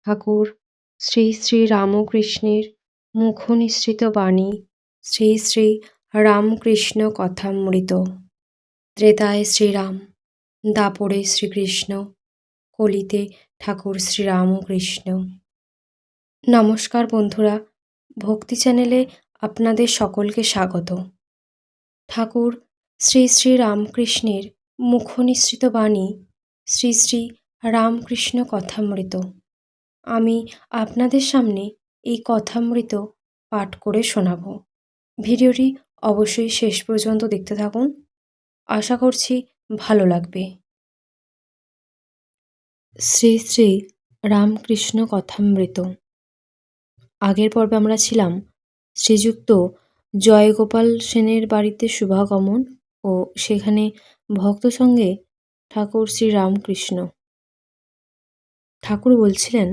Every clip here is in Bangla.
ঠাকুর শ্রী শ্রী রামকৃষ্ণের মুখনিসৃত বাণী। শ্রী শ্রী রামকৃষ্ণ কথামৃত। ত্রেতায় শ্রীরাম, দাপরে শ্রীকৃষ্ণ, কলিতে ঠাকুর শ্রীরামকৃষ্ণ। নমস্কার বন্ধুরা, ভক্তি চ্যানেলে আপনাদের সকলকে স্বাগত। ঠাকুর শ্রী শ্রী রামকৃষ্ণের মুখনিসৃত বাণী, শ্রী শ্রী রামকৃষ্ণ কথামৃত। আমি আপনাদের সামনে এই কথামৃত পাঠ করে শোনাব। ভিডিওটি অবশ্যই শেষ পর্যন্ত দেখতে থাকুন, আশা করছি ভালো লাগবে। শ্রী শ্রী রামকৃষ্ণ কথামৃত। আগের পর্বে আমরা ছিলাম শ্রীযুক্ত জয়গোপাল সেনের বাড়িতে শুভাগমন ও সেখানে ভক্ত সঙ্গে ঠাকুর শ্রী রামকৃষ্ণ। ঠাকুর বলছিলেন,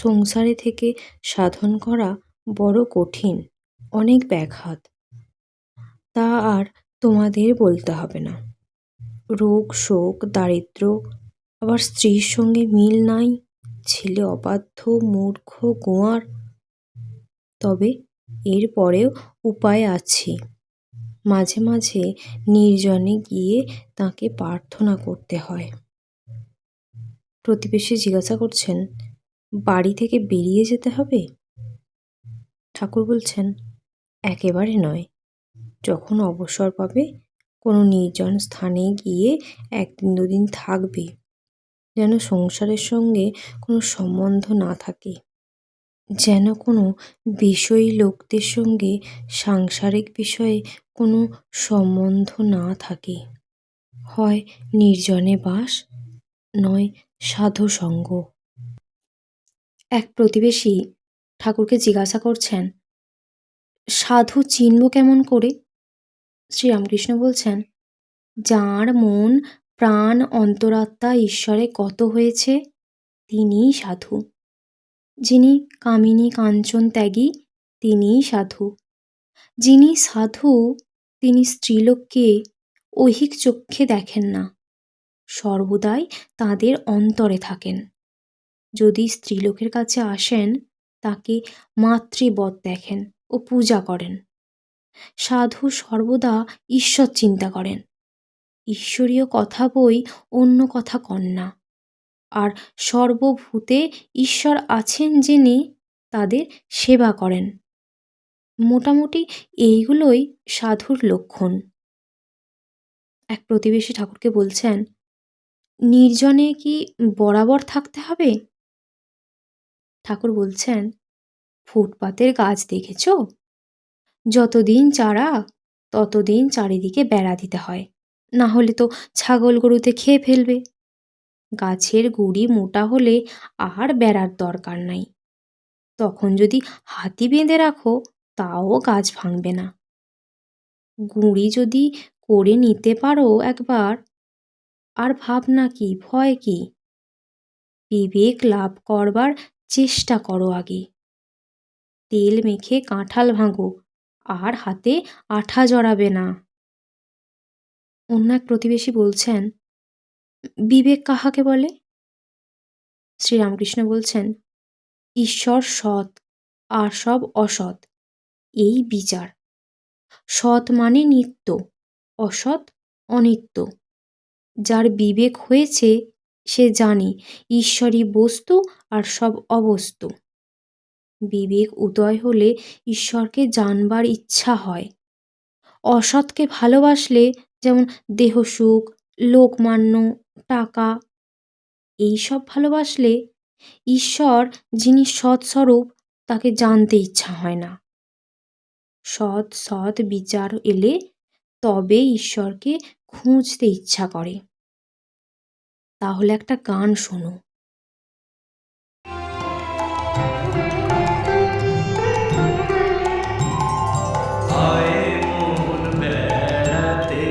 সংসারে থেকে সাধন করা বড় কঠিন, অনেক ব্যাঘাত। তা আর তোমাদের বলতে হবে না। রোগ শোক দারিদ্র, আবার স্ত্রীর সঙ্গে মিল নাই, ছেলে অবাধ্য মূর্খ গোয়ার। তবে এর পরেও উপায় আছে। মাঝে মাঝে নির্জনে গিয়ে তাকে প্রার্থনা করতে হয়। প্রতিবেশী জিজ্ঞাসা করছেন, বাড়ি থেকে বেরিয়ে যেতে হবে? ঠাকুর বলছেন, একেবারে নয়। যখন অবসর পাবে কোনো নির্জন স্থানে গিয়ে একদিন দুদিন থাকবে, যেন সংসারের সঙ্গে কোনো সম্বন্ধ না থাকে, যেন কোনো বিষয়ী লোকদের সঙ্গে সাংসারিক বিষয়ে কোনো সম্বন্ধ না থাকে। হয় নির্জনে বাস, নয় সাধু সঙ্গ। এক প্রতিবেশী ঠাকুরকে জিজ্ঞাসা করছেন, সাধু চিনব কেমন করে? শ্রীরামকৃষ্ণ বলছেন, যাঁর মন প্রাণ অন্তরাত্মা ঈশ্বরে গত হয়েছে তিনিই সাধু। যিনি কামিনী কাঞ্চন ত্যাগী তিনিই সাধু। যিনি সাধু তিনি স্ত্রীলোককে ঐহিক চক্ষে দেখেন না, সর্বদাই তাদের অন্তরে থাকেন। যদি স্ত্রীলোকের কাছে আসেন, তাকে মাতৃবৎ দেখেন ও পূজা করেন। সাধু সর্বদা ঈশ্বর চিন্তা করেন। ঈশ্বরীয় কথা বই অন্য কথা কন না, আর সর্বভূতে ঈশ্বর আছেন জেনে তাদের সেবা করেন। মোটামুটি এইগুলোই সাধুর লক্ষণ। এক প্রতিবেশী ঠাকুরকে বলছেন, নির্জনে কি বরাবর থাকতে হবে? ঠাকুর বলছেন, ফুটপাতের গাছ দেখেছ? যতদিন চারা ততদিন চারিদিকে বেড়া দিতে হয়, না হলে তো ছাগল গরুতে খেয়ে ফেলবে। গাছের গুঁড়ি মোটা হলে আর বেড়ার দরকার নাই। তখন যদি হাতি বেঁধে রাখো, তাও গাছ ভাঙবে না। গুঁড়ি যদি করে নিতে পারো একবার, আর ভাবনা কি, ভয় কি? বিবেক লাভ করবার চেষ্টা করো আগে। তেল মেখে কাঁঠাল ভাঙো, আর হাতে আঠা জড়াবে না। অন্য এক প্রতিবেশী বলছেন, বিবেক কাহাকে বলে? শ্রীরামকৃষ্ণ বলছেন, ঈশ্বর সৎ আর সব অসৎ, এই বিচার। সৎ মানে নিত্য, অসৎ অনিত্য। যার বিবেক হয়েছে সে জানে ঈশ্বরই বস্তু আর সব অবস্তু। বিবেক উদয় হলে ঈশ্বরকে জানবার ইচ্ছা হয়। অসৎকে ভালোবাসলে যেমন দেহসুখ, লোকমান্য, টাকা, এইসব ভালোবাসলে ঈশ্বর যিনি সৎস্বরূপ তাকে জানতে ইচ্ছা হয় না। সৎ সৎ বিচার এলে তবে ঈশ্বরকে খুঁজতে ইচ্ছা করে। তাহলে একটা গান শোনো। আয় মন বেড়াতে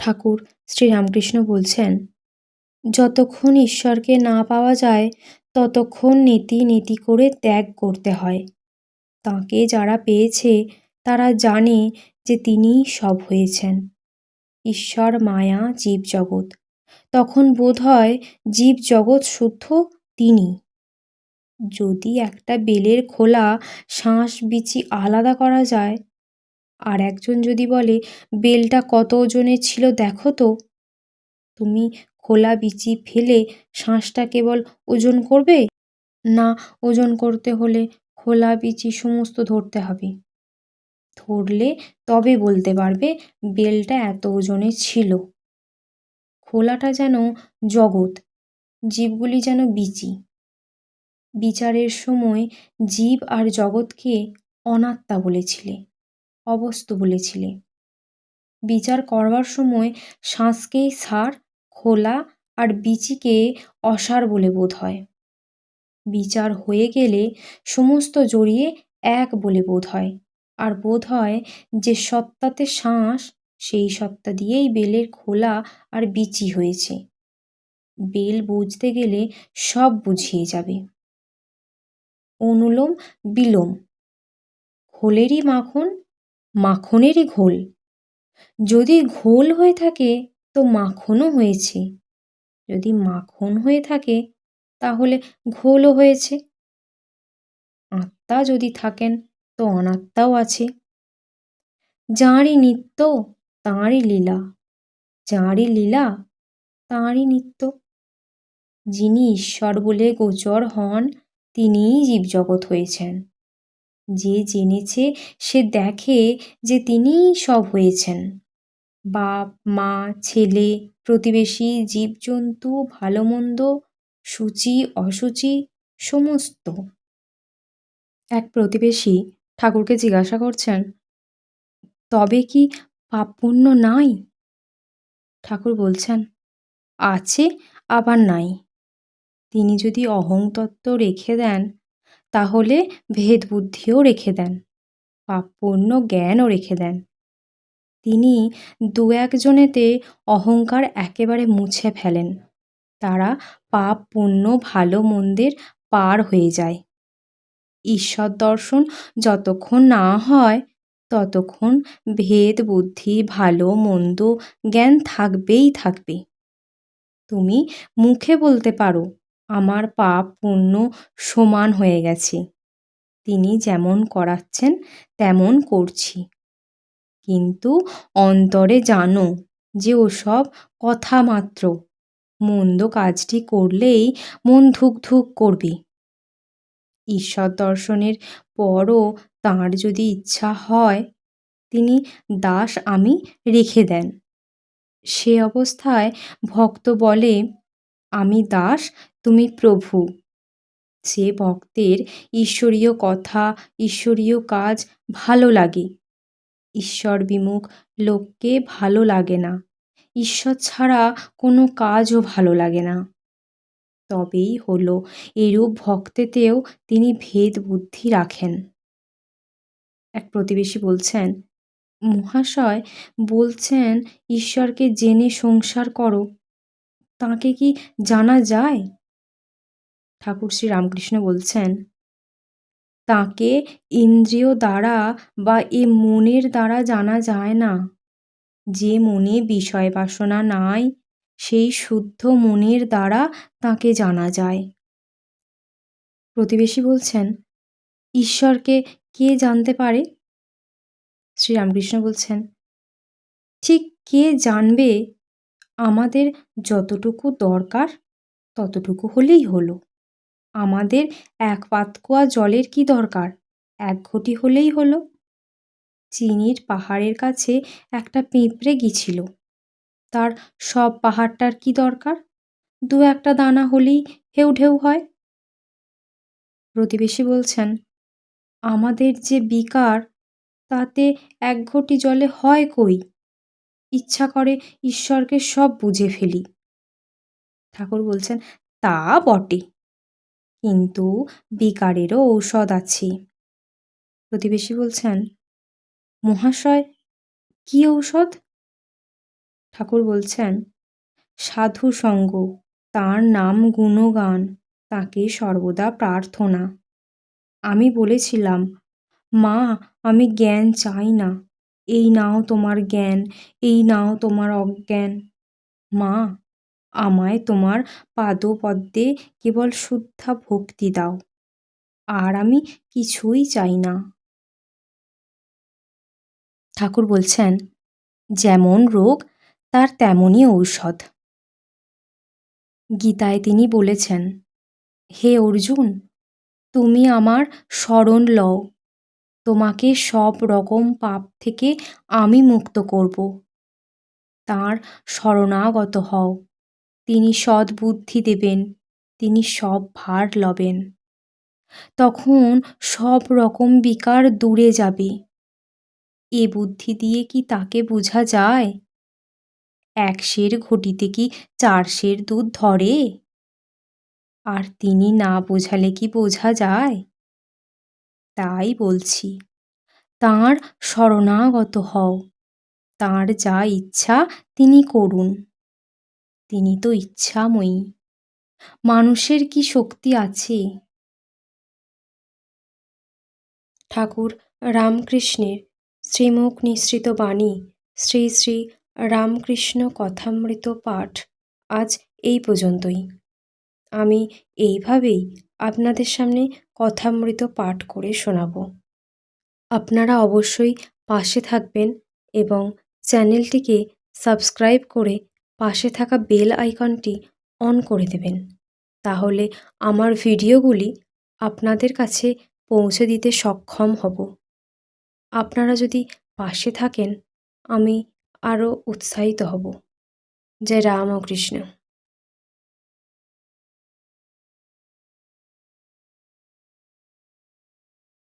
ঠাকুর শ্রীরামকৃষ্ণ বলছেন, যতক্ষণ ঈশ্বরকে না পাওয়া যায় ততক্ষণ নীতি নীতি করে ত্যাগ করতে হয়। তাঁকে যারা পেয়েছে তারা জানে যে তিনিই সব হয়েছেন। ঈশ্বর, মায়া, জীবজগৎ। তখন বোধ হয় জীবজগৎ শুদ্ধ তিনি। যদি একটা বেলের খোলা শাঁস বিচি আলাদা করা যায়, আর একজন যদি বলে বেলটা কত ওজনের ছিল দেখো তো, তুমি খোলা বিচি ফেলে শাঁসটা কেবল ওজন করবে, না ওজন করতে হলে খোলা বিচি সমস্ত ধরতে হবে? ধরলে তবে বলতে পারবে বেলটা এত ওজনের ছিল। খোলাটা যেন জগৎ, জীবগুলি যেন বিচি। বিচারের সময় জীব আর জগৎকে অনাত্মা বলেছিলে, অবস্তু বলেছিলে। বিচার করবার সময় শ্বাসকেই সার, খোলা আর বিচিকে অসার বলে বোধ হয়। বিচার হয়ে গেলে সমস্ত জড়িয়ে এক বলে বোধ হয়, আর বোধ হয় যে সত্তাতে শ্বাস, সেই সত্তা দিয়েই বেলের খোলা আর বিচি হয়েছে। বেল বুঝতে গেলে সব বুঝিয়ে যাবে। অনুলোম বিলোম, ঘোলেরই মাখন, মাখনেরই ঘোল। যদি ঘোল হয়ে থাকে তো মাখনও হয়েছে, যদি মাখন হয়ে থাকে তাহলে ঘোলও হয়েছে। আত্মা যদি থাকেন তো অনাত্মাও আছে। যাঁরই নিত্য তাঁরই লীলা, যাঁরই লীলা তাঁরই নিত্য। যিনি ঈশ্বর বলে গোচর হন তিনিই জীবজগৎ হয়েছেন। যে জেনেছে সে দেখে যে তিনিই সব হয়েছেন। বাপ, মা, ছেলে, প্রতিবেশী, জীবজন্তু, ভালো মন্দ, সূচি অসুচি সমস্ত। এক প্রতিবেশী ঠাকুরকে জিজ্ঞাসা করছেন, তবে কি পাপ পুণ্য নাই? ঠাকুর বলছেন, আছে আবার নাই। তিনি যদি অহংতত্ত্ব রেখে দেন তাহলে ভেদ বুদ্ধিও রেখে দেন, পাপ পুণ্য জ্ঞানও রেখে দেন। তিনি দু একজনেতে অহংকার একেবারে মুছে ফেলেন। তারা পাপ পুণ্য ভালো মন্দের পার হয়ে যায়। ঈশ্বর দর্শন যতক্ষণ না হয় ততক্ষণ ভেদ বুদ্ধি ভালো মন্দ জ্ঞান থাকবেই থাকবে। তুমি মুখে বলতে পারো আমার পাপ পুণ্য সমান হয়ে গেছে, তিনি যেমন করাচ্ছেন তেমন করছি, কিন্তু অন্তরে জানো যে ওসব কথা মাত্র। মন্দ কাজটি করলেই মন ধুক ধুক করবে। ঈশ্বর দর্শনের পরও তাঁর যদি ইচ্ছা হয় তিনি দাস আমি রেখে দেন। সে অবস্থায় ভক্ত বলে, আমি দাস তুমি প্রভু। যে ভক্তের ঈশ্বরীয় কথা ঈশ্বরীয় কাজ ভালো লাগে, ঈশ্বর বিমুখ লোককে ভালো লাগে না, ঈশ্বর ছাড়া কোনো কাজও ভালো লাগে না, তবেই হলো এরূপ ভক্তেতেও তিনি ভেদ বুদ্ধি রাখেন। এক প্রতিবেশী বলছেন, মহাশয় বলছেন ঈশ্বরকে জেনে সংসার করো, তাঁকে কি জানা যায়? ঠাকুর শ্রী রামকৃষ্ণ বলছেন, তাঁকে ইন্দ্রিয় দ্বারা বা এ মনের দ্বারা জানা যায় না। যে মনে বিষয় বাসনা নাই সেই শুদ্ধ মনের দ্বারা তাঁকে জানা যায়। প্রতিবেশী বলছেন, ঈশ্বরকে কে জানতে পারে? শ্রীরামকৃষ্ণ বলছেন, ঠিক কে জানবে? আমাদের যতটুকু দরকার ততটুকু হলেই হলো। আমাদের এক পাতকুয়া জলের কি দরকার? এক ঘটি হলেই হলো। চিনির পাহাড়ের কাছে একটা পিঁপড়ে গিয়েছিল, তার সব পাহাড়টার কি দরকার? দু একটা দানা হলেই হেউ ঢেউ হয়। প্রতিবেশী বলছেন, আমাদের যে বিকার তাতে এক ঘটি জলে হয় কই? ইচ্ছা করে ঈশ্বরকে সব বুঝে ফেলি। ঠাকুর বলছেন, তা বটে, কিন্তু বিকারেরও ঔষধ আছে। প্রতিবেশী বলছেন, মহাশয় কি ঔষধ? ঠাকুর বলছেন, সাধু সঙ্গ, তাঁর নাম গুণগান, তাঁকে সর্বদা প্রার্থনা। আমি বলেছিলাম, মা আমি জ্ঞান চাই না, এই নাও তোমার জ্ঞান, এই নাও তোমার অজ্ঞান। মা আমায় তোমার পাদপদ্মে কেবল শুদ্ধা ভক্তি দাও, আর আমি কিছুই চাই না। ঠাকুর বলছেন, যেমন রোগ তার তেমনই ঔষধ। গীতায় তিনি বলেছেন, হে অর্জুন, তুমি আমার শরণ লও, তোমাকে সব রকম পাপ থেকে আমি মুক্ত করব। তাঁর শরণাগত হও, তিনি সদ্বুদ্ধি দেবেন, তিনি সব ভার লবেন। তখন সব রকম বিকার দূরে যাবে। এ বুদ্ধি দিয়ে কি তাকে বোঝা যায়? 1 সের ঘটিতে কি 4 সের দুধ ধরে? আর তিনি না বোঝালে কি বোঝা যায়? তাই বলছি, তাঁর শরণাগত হও, তাঁর যা ইচ্ছা তিনি করুন। তিনি তো ইচ্ছাময়ী। মানুষের কি শক্তি আছে? ঠাকুর রামকৃষ্ণের শ্রীমুখ নিঃসৃত বাণী শ্রী শ্রী রামকৃষ্ণ কথামৃত পাঠ আজ এই পর্যন্তই। আমি এইভাবেই আপনাদের সামনে কথামৃত পাঠ করে শোনাব। আপনারা অবশ্যই পাশে থাকবেন এবং চ্যানেলটিকে সাবস্ক্রাইব করে পাশে থাকা বেল আইকনটি অন করে দেবেন। তাহলে আমার ভিডিওগুলি আপনাদের কাছে পৌঁছে দিতে সক্ষম হব। আপনারা যদি পাশে থাকেন, আমি আরও উৎসাহিত হব। জয় রামকৃষ্ণ।